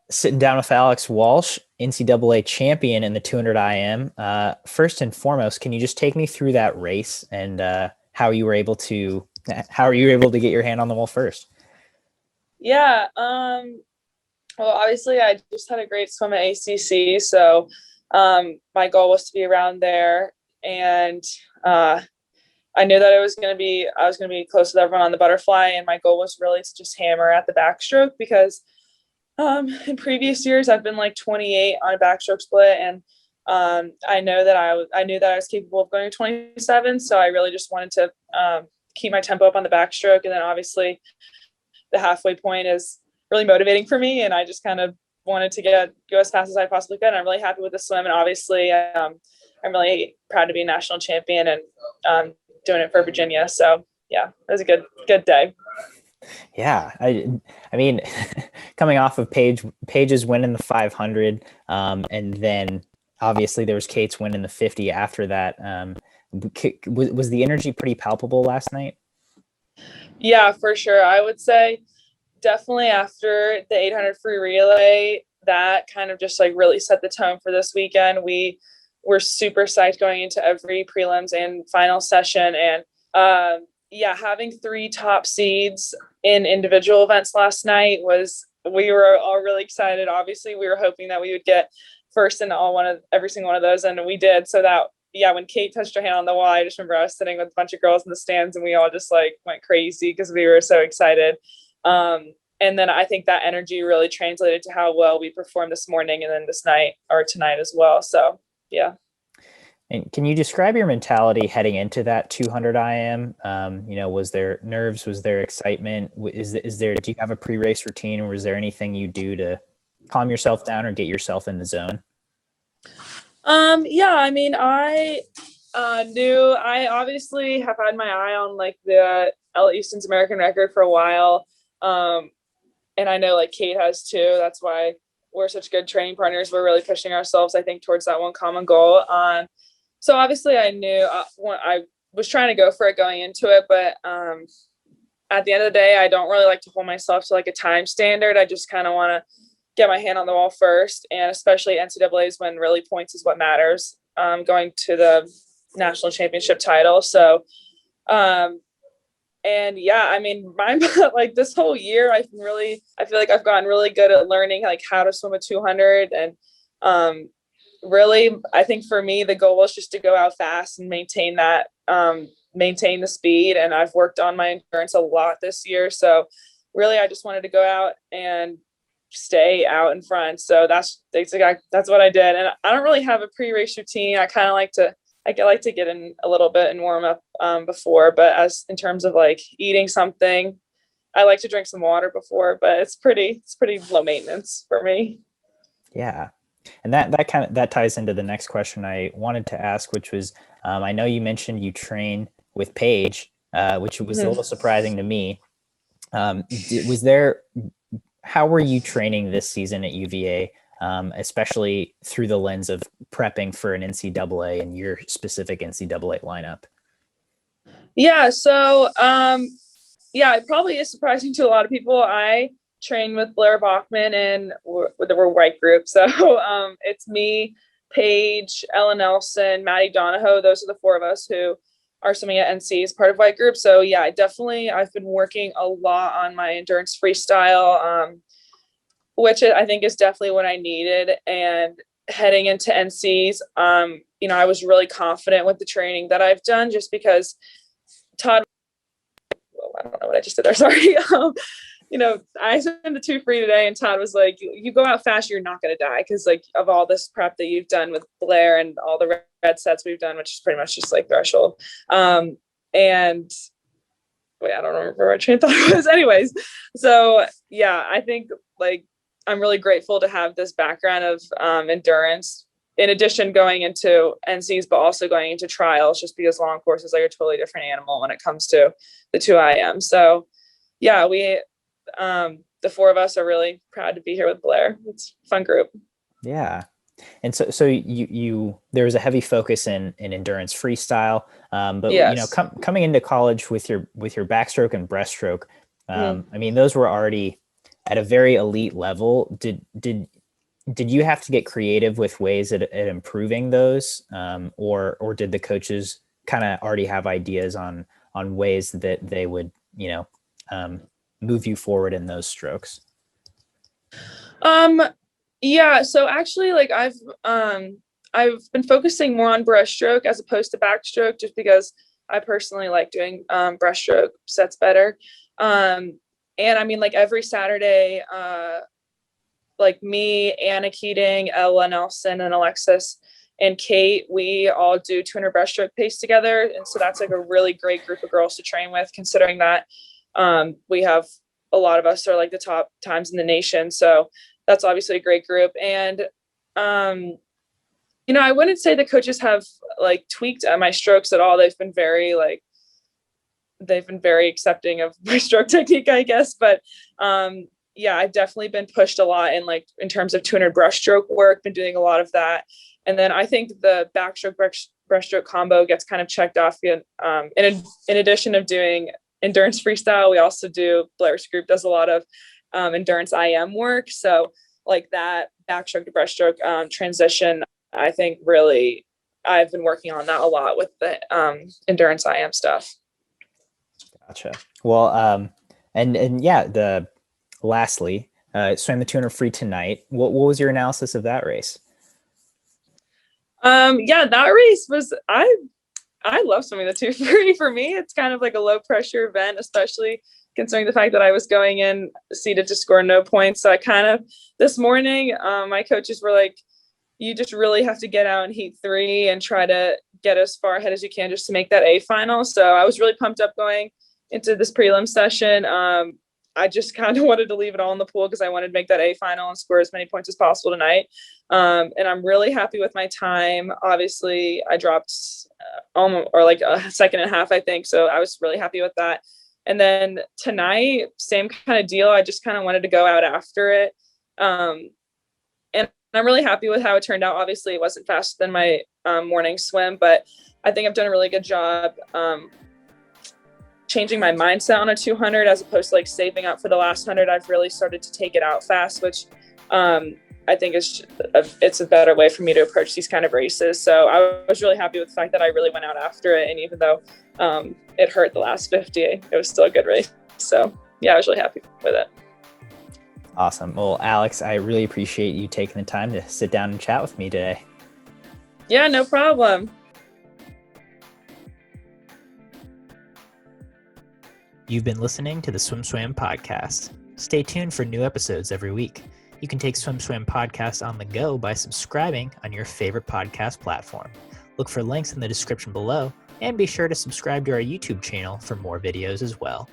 Sitting down with Alex Walsh, NCAA champion in the 200 IM. First and foremost, can you just take me through that race and how you were able to get your hand on the wall first? Yeah. Well, obviously, I just had a great swim at ACC, so my goal was to be around there, and I knew that I was going to be close with everyone on the butterfly, and my goal was really to just hammer at the backstroke because in previous years I've been like 28 on a backstroke split, and I knew that I was capable of going to 27, so I really just wanted to keep my tempo up on the backstroke, and then obviously the halfway point is really motivating for me, and I just kind of wanted to go as fast as I possibly could. And I'm really happy with the swim, and obviously I'm really proud to be a national champion and doing it for Virginia. So yeah, it was a good day. Yeah, I mean, coming off of Paige's win in the 500, and then obviously there was Kate's win in the 50 after that. Was the energy pretty palpable last night? Yeah, for sure. I would say definitely after the 800 free relay, that kind of just like really set the tone for this weekend. We were super psyched going into every prelims and final session. And yeah, having three top seeds in individual events last night we were all really excited. Obviously, we were hoping that we would get first in every single one of those, and we did. So that, yeah, when Kate touched her hand on the wall, I just remember I was sitting with a bunch of girls in the stands, and we all just like went crazy because we were so excited. And then I think that energy really translated to how well we performed this morning and then this night or tonight as well. So yeah. And can you describe your mentality heading into that 200 IM? Was there nerves? Was there excitement? Do you have a pre-race routine, or was there anything you do to calm yourself down or get yourself in the zone? Yeah, I mean, I obviously have had my eye on like the Ella Easton's American record for a while. And I know like Kate has too. That's why we're such good training partners. We're really pushing ourselves, I think, towards that one common goal. So obviously I knew I was trying to go for it going into it, but at the end of the day, I don't really like to hold myself to like a time standard. I just kind of want to get my hand on the wall first, and especially NCAA's when really points is what matters, going to the national championship title. So, and yeah, I mean, like this whole year, I feel like I've gotten really good at learning like how to swim a 200, and really, I think for me, the goal was just to go out fast and maintain the speed. And I've worked on my endurance a lot this year. So really, I just wanted to go out and stay out in front. So that's what I did. And I don't really have a pre-race routine. I kind of like to get in a little bit and warm up before, but as in terms of like eating something, I like to drink some water before, but it's pretty low maintenance for me. Yeah. And that ties into the next question I wanted to ask, which was, I know you mentioned you train with Paige, which was a little surprising to me. How were you training this season at UVA, especially through the lens of prepping for an NCAA and your specific NCAA lineup? Yeah. So, yeah, it probably is surprising to a lot of people. I train with Blair Bachman, and we're white group. So it's me, Paige, Ellen Nelson, Maddie Donahoe. Those are the four of us who are swimming at NC as part of white group. So yeah, I've been working a lot on my endurance freestyle, which I think is definitely what I needed. And heading into NCs, I was really confident with the training that I've done, just because Todd, I don't know what I just did there. Sorry. I swam the 2 free today, and Todd was like, you go out fast, you're not going to die. Cause like of all this prep that you've done with Blair and all the red sets we've done, which is pretty much just like threshold. And wait, I don't remember what train of thought was. Anyways. So yeah, I think like, I'm really grateful to have this background of endurance in addition going into NCs, but also going into trials, just because long courses are a totally different animal when it comes to the 2IM. So yeah, the four of us are really proud to be here with Blair. It's a fun group. Yeah. And so you there was a heavy focus in endurance freestyle, but yes. Coming into college with your backstroke and breaststroke, I mean, those were already at a very elite level, did you have to get creative with ways at improving those, or did the coaches kind of already have ideas on ways that they would, move you forward in those strokes? Yeah, so actually, like I've been focusing more on breaststroke as opposed to backstroke, just because I personally like doing breaststroke sets better. And I mean, like every Saturday, like me, Anna Keating, Ella Nelson, and Alexis and Kate, we all do 200 breaststroke pace together. And so that's like a really great group of girls to train with, considering that we have a lot of us are like the top times in the nation. So that's obviously a great group. And, I wouldn't say the coaches have like tweaked my strokes at all. They've been very accepting of my stroke technique, I guess. But yeah, I've definitely been pushed a lot in terms of 200 breaststroke work, been doing a lot of that. And then I think the backstroke breaststroke combo gets kind of checked off. In addition of doing endurance freestyle, we also do, Blair's group does a lot of endurance IM work. So like that backstroke to breaststroke transition, I think really I've been working on that a lot with the endurance IM stuff. Gotcha. Well, and yeah, lastly, swam the 200 free tonight. What was your analysis of that race? Yeah, that race was, I love swimming the 200 free. For me, it's kind of like a low pressure event, especially considering the fact that I was going in seated to score no points. So I kind of, this morning, my coaches were like, you just really have to get out in heat 3 and try to get as far ahead as you can just to make that A final. So I was really pumped up going into this prelim session. I just kind of wanted to leave it all in the pool because I wanted to make that A final and score as many points as possible tonight. And I'm really happy with my time. Obviously, I dropped almost or like a second and a half, I think. So I was really happy with that. And then tonight, same kind of deal. I just kind of wanted to go out after it. And I'm really happy with how it turned out. Obviously, it wasn't faster than my morning swim, but I think I've done a really good job changing my mindset on a 200 as opposed to like saving up for the last 100. I've really started to take it out fast, which I think it's a better way for me to approach these kind of races. So I was really happy with the fact that I really went out after it. And even though it hurt the last 50, it was still a good race. So yeah, I was really happy with it. Awesome. Well, Alex, I really appreciate you taking the time to sit down and chat with me today. Yeah, no problem. You've been listening to the SwimSwam podcast. Stay tuned for new episodes every week. You can take SwimSwam podcast on the go by subscribing on your favorite podcast platform. Look for links in the description below, and be sure to subscribe to our YouTube channel for more videos as well.